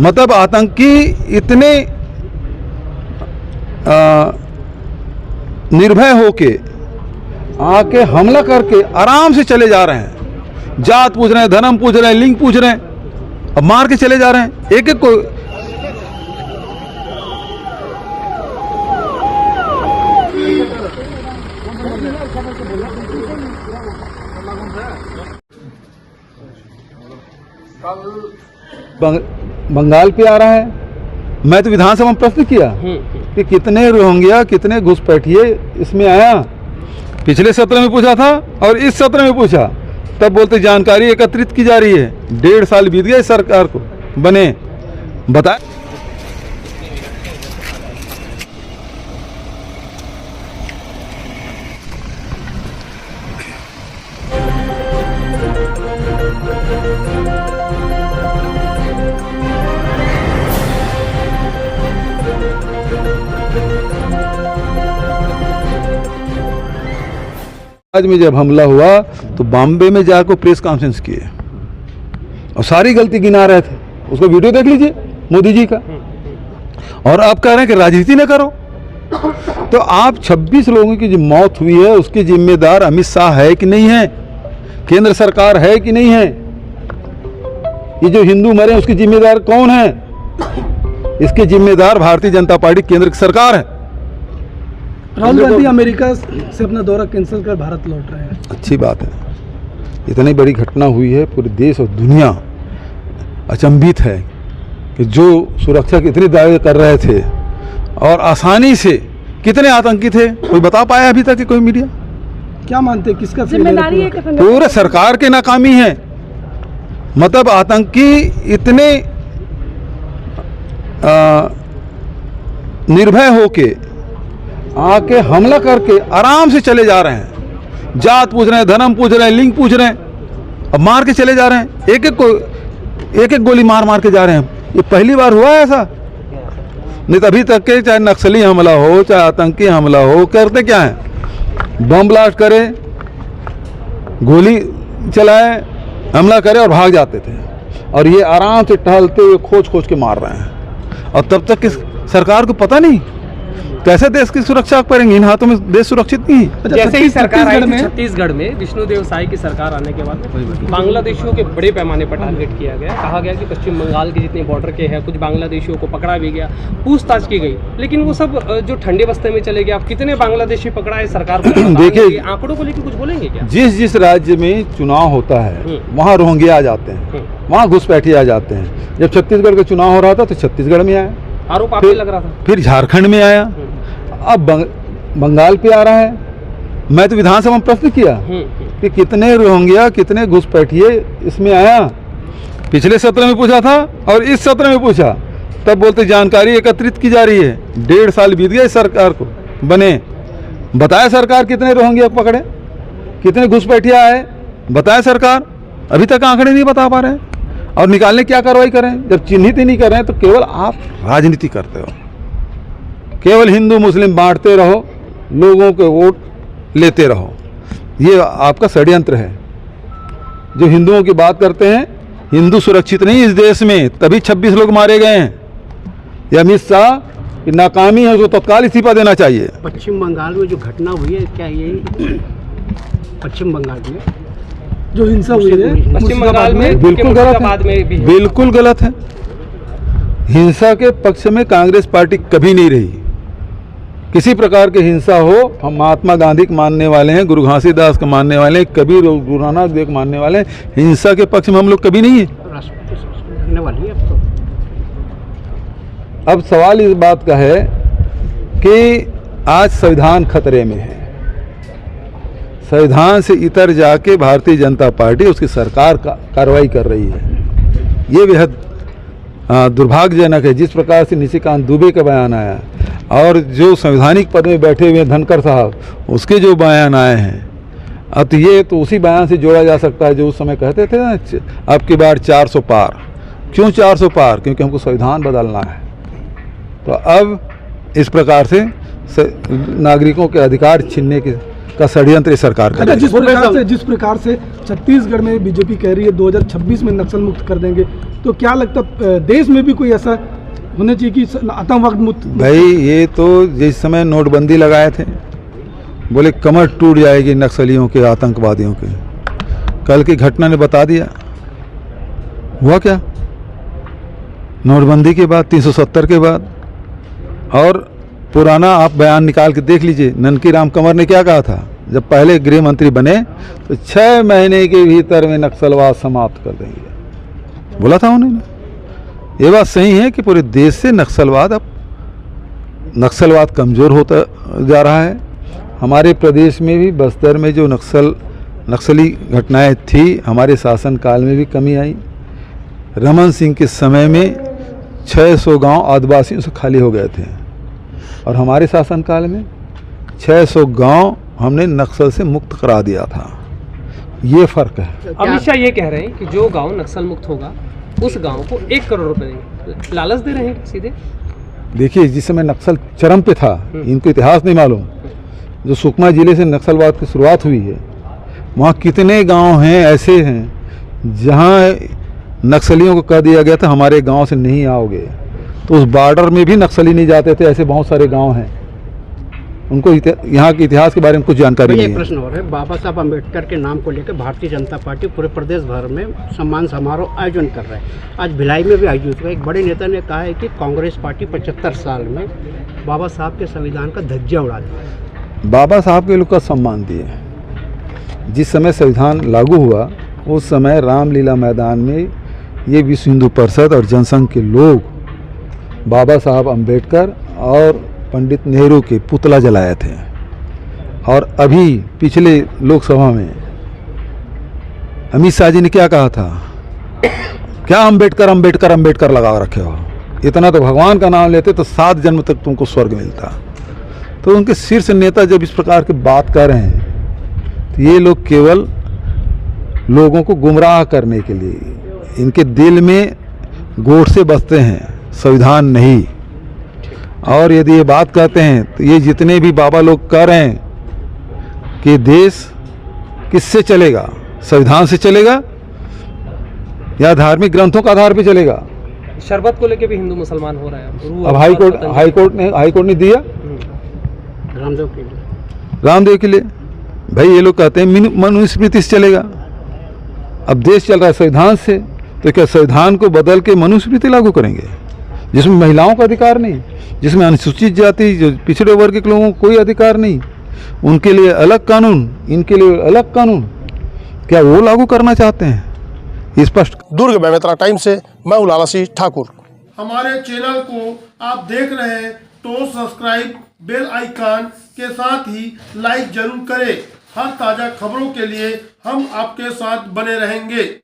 मतलब आतंकी इतने निर्भय होके आके हमला करके आराम से चले जा रहे हैं। जात पूछ रहे हैं, धर्म पूछ रहे हैं, लिंग पूछ रहे हैं, अब मार के चले जा रहे हैं एक एक को। बंगाल पे आ रहा है। मैं तो विधानसभा में प्रश्न किया कि कितने रोहिंग्या, कितने घुसपैठिए इसमें आया। पिछले सत्र में पूछा था और इस सत्र में पूछा, तब बोलते जानकारी एकत्रित की जा रही है। 1.5 साल बीत गया इस सरकार को बने, बताए। आज में जब हमला हुआ तो बॉम्बे में जाकर प्रेस कॉन्फ्रेंस किए और सारी गलती गिना रहे थे। उसको वीडियो देख लीजिए मोदी जी का। और आप कह रहे हैं कि राजनीति न करो। तो आप 26 लोगों की जो मौत हुई है उसके जिम्मेदार अमित शाह है कि नहीं है, केंद्र सरकार है कि नहीं है? ये जो हिंदू मरे उसके जिम्मेदार कौन है? इसके जिम्मेदार भारतीय जनता पार्टी केंद्र की सरकार है। राहुल गांधी अमेरिका से अपना दौरा कैंसिल कर भारत लौट रहे हैं। अच्छी बात है। इतनी बड़ी घटना हुई है, पूरे देश और दुनिया अचंभित है कि जो सुरक्षा के इतने दावे कर रहे थे और आसानी से कितने आतंकी थे, कोई बता पाया अभी तक कि कोई मीडिया? क्या मानते हैं किसका जिम्मेदारी है? पूरे सरकार की नाकामी है। मतलब आतंकी इतने निर्भय होके आके हमला करके आराम से चले जा रहे हैं। जात पूछ रहे हैं, धर्म पूछ रहे हैं, लिंग पूछ रहे हैं, अब मार के चले जा रहे हैं। एक एक गोली मार मार के जा रहे हैं। ये पहली बार हुआ है ऐसा? नहीं तो अभी तक के चाहे नक्सली हमला हो, चाहे आतंकी हमला हो, करते क्या है? बम ब्लास्ट करे, गोली चलाए, हमला करे और भाग जाते थे। और ये आराम से टहलते हुए खोज खोज के मार रहे हैं। और तब तक किस सरकार को पता नहीं कैसे देश की सुरक्षा करेंगे? इन हाथों में देश सुरक्षित नहीं। जैसे ही सरकार आई थी छत्तीसगढ़ में, विष्णुदेव साय की सरकार आने के बाद बांग्लादेशियों के बड़े पैमाने पर टारगेट किया गया। कहा गया कि पश्चिम बंगाल के जितने बॉर्डर के हैं कुछ बांग्लादेशियों को पकड़ा भी गया, पूछताछ की गई, लेकिन वो सब जो ठंडे बस्ते में चले गए। आप कितने बांग्लादेशी पकड़ा है सरकार को देखिए, आंकड़ों को लेकर कुछ बोलेंगे क्या? जिस राज्य में चुनाव होता है वहाँ रोहिंग्या आ जाते हैं, वहाँ घुसपैठिए आ जाते हैं। जब छत्तीसगढ़ का चुनाव हो रहा था तो छत्तीसगढ़ में आया, आरोप आपको लग रहा था। फिर झारखंड में आया, अब बंगाल पे आ रहा है। मैं तो विधानसभा में प्रश्न किया कि कितने रोहिंग्या, कितने घुसपैठिए इसमें आया। पिछले सत्र में पूछा था और इस सत्र में पूछा, तब बोलते जानकारी एकत्रित की जा रही है। 1.5 साल बीत गया इस सरकार को बने, बताया सरकार कितने रोहिंग्या पकड़े, कितने घुसपैठिए आए, बताया सरकार। अभी तक आंकड़े नहीं बता पा रहे हैं। और निकालने क्या कार्रवाई करें? जब चिन्हित ही नहीं कर रहे हैं तो केवल आप राजनीति करते हो, केवल हिंदू मुस्लिम बांटते रहो, लोगों के वोट लेते रहो। ये आपका षड्यंत्र है। जो हिंदुओं की बात करते हैं, हिंदू सुरक्षित नहीं इस देश में, तभी 26 लोग मारे गए हैं। ये अमित शाह की नाकामी है, उसको तत्काल इस्तीफा देना चाहिए। पश्चिम बंगाल में जो घटना हुई है, क्या ये पश्चिम बंगाल में जो हिंसा हुई है पश्चिम बंगाल में बिल्कुल गलत है, बिल्कुल गलत है। हिंसा के पक्ष में कांग्रेस पार्टी कभी नहीं रही। किसी प्रकार की हिंसा हो, हम महात्मा गांधी को मानने वाले हैं, गुरु घासीदास को मानने वाले हैं, कबीर गुरु नानक देव को मानने वाले हैं। हिंसा के पक्ष में हम लोग कभी नहीं है। अब सवाल इस बात का है कि आज संविधान खतरे में है। संविधान से इतर जाके भारतीय जनता पार्टी, उसकी सरकार का कार्रवाई कर रही है। ये बेहद दुर्भाग्यजनक है। जिस प्रकार से निशिकांत दुबे का बयान आया और जो संवैधानिक पद में बैठे हुए धनखड़ साहब, उसके जो बयान आए हैं, अब तो ये तो उसी बयान से जोड़ा जा सकता है जो उस समय कहते थे ना, अब की बार 400 पार। क्यों 400 पार? क्योंकि हमको संविधान बदलना है। तो अब इस प्रकार से नागरिकों के अधिकार छीनने की का षड्यंत्र ये सरकार कर अच्छा, रही है। जिस प्रकार से छत्तीसगढ़ में बीजेपी कह रही है 2026 में नक्सल मुक्त कर देंगे, तो क्या लगता देश में भी कोई ऐसा होना चाहिए कि आतंकवाद मुक्त? भाई ये तो जिस समय नोटबंदी लगाए थे, बोले कमर टूट जाएगी नक्सलियों के, आतंकवादियों के। कल की घटना ने बता दिया हुआ क्या। नोटबंदी के बाद, 370 के बाद, और पुराना आप बयान निकाल के देख लीजिए, ननकी राम कंवर ने क्या कहा था जब पहले गृह मंत्री बने, तो 6 महीने के भीतर में नक्सलवाद समाप्त कर देंगे, बोला था उन्होंने। ये बात सही है कि पूरे देश से नक्सलवाद कमज़ोर होता जा रहा है। हमारे प्रदेश में भी, बस्तर में जो नक्सली घटनाएं थी, हमारे शासनकाल में भी कमी आई। रमन सिंह के समय में 600 गांव आदिवासियों से खाली हो गए थे, और हमारे शासनकाल में 600 गांव हमने नक्सल से मुक्त करा दिया था। ये फ़र्क है। अमित शाह ये कह रहे हैं कि जो गांव नक्सल मुक्त होगा उस गांव को 1 करोड़ रुपए देंगे। लालच दे रहे हैं सीधे। देखिए, जिस समय नक्सल चरम पे था, इनको इतिहास नहीं मालूम, जो सुकमा जिले से नक्सलवाद की शुरुआत हुई है, वहाँ कितने गांव हैं ऐसे हैं जहाँ नक्सलियों को कह दिया गया था हमारे गांव से नहीं आओगे, तो उस बॉर्डर में भी नक्सली नहीं जाते थे। ऐसे बहुत सारे गांव हैं, उनको यहाँ के इतिहास के बारे में कुछ जानकारी नहीं है। प्रश्न और है, बाबा साहब अम्बेडकर के नाम को लेकर भारतीय जनता पार्टी पूरे प्रदेश भर में सम्मान समारोह आयोजन कर रहा है। आज भिलाई में भी आयोजित हुआ। एक बड़े नेता ने कहा है कि कांग्रेस पार्टी 75 साल में बाबा साहब के संविधान का धज्जिया उड़ा दिया। बाबा साहब के लोग का सम्मान दिए। जिस समय संविधान लागू हुआ उस समय रामलीला मैदान में ये विश्व हिंदू परिषद और जनसंघ के लोग बाबा साहब अम्बेडकर और पंडित नेहरू के पुतला जलाए थे। और अभी पिछले लोकसभा में अमित शाह जी ने क्या कहा था, क्या अम्बेडकर अम्बेडकर अम्बेडकर लगा रखे हो, इतना तो भगवान का नाम लेते तो 7 जन्म तक तुमको स्वर्ग मिलता। तो उनके शीर्ष नेता जब इस प्रकार की बात कर रहे हैं, तो ये लोग केवल लोगों को गुमराह करने के लिए, इनके दिल में गोट से बसते हैं, संविधान नहीं। और यदि ये बात कहते हैं तो ये जितने भी बाबा लोग कह रहे हैं कि देश किससे चलेगा, संविधान से चलेगा या धार्मिक ग्रंथों के आधार पर चलेगा। शरबत को लेके भी हिंदू मुसलमान हो रहा है। अब हाईकोर्ट ने दिया रामदेव के लिए। भाई ये लोग कहते हैं मनुस्मृति से चलेगा। अब देश चल रहा है संविधान से, तो क्या संविधान को बदल के मनुस्मृति लागू करेंगे जिसमें महिलाओं का अधिकार नहीं, जिसमें अनुसूचित जाति, जो पिछड़े वर्ग के लोगों को कोई अधिकार नहीं, उनके लिए अलग कानून, इनके लिए अलग कानून, क्या वो लागू करना चाहते हैं? स्पष्ट। दुर्ग बेमेतरा टाइम से मैं लाला सिंह ठाकुर। हमारे चैनल को आप देख रहे हैं तो सब्सक्राइब, बेल आइकन के साथ ही लाइक जरूर करें। हर ताज़ा खबरों के लिए हम आपके साथ बने रहेंगे।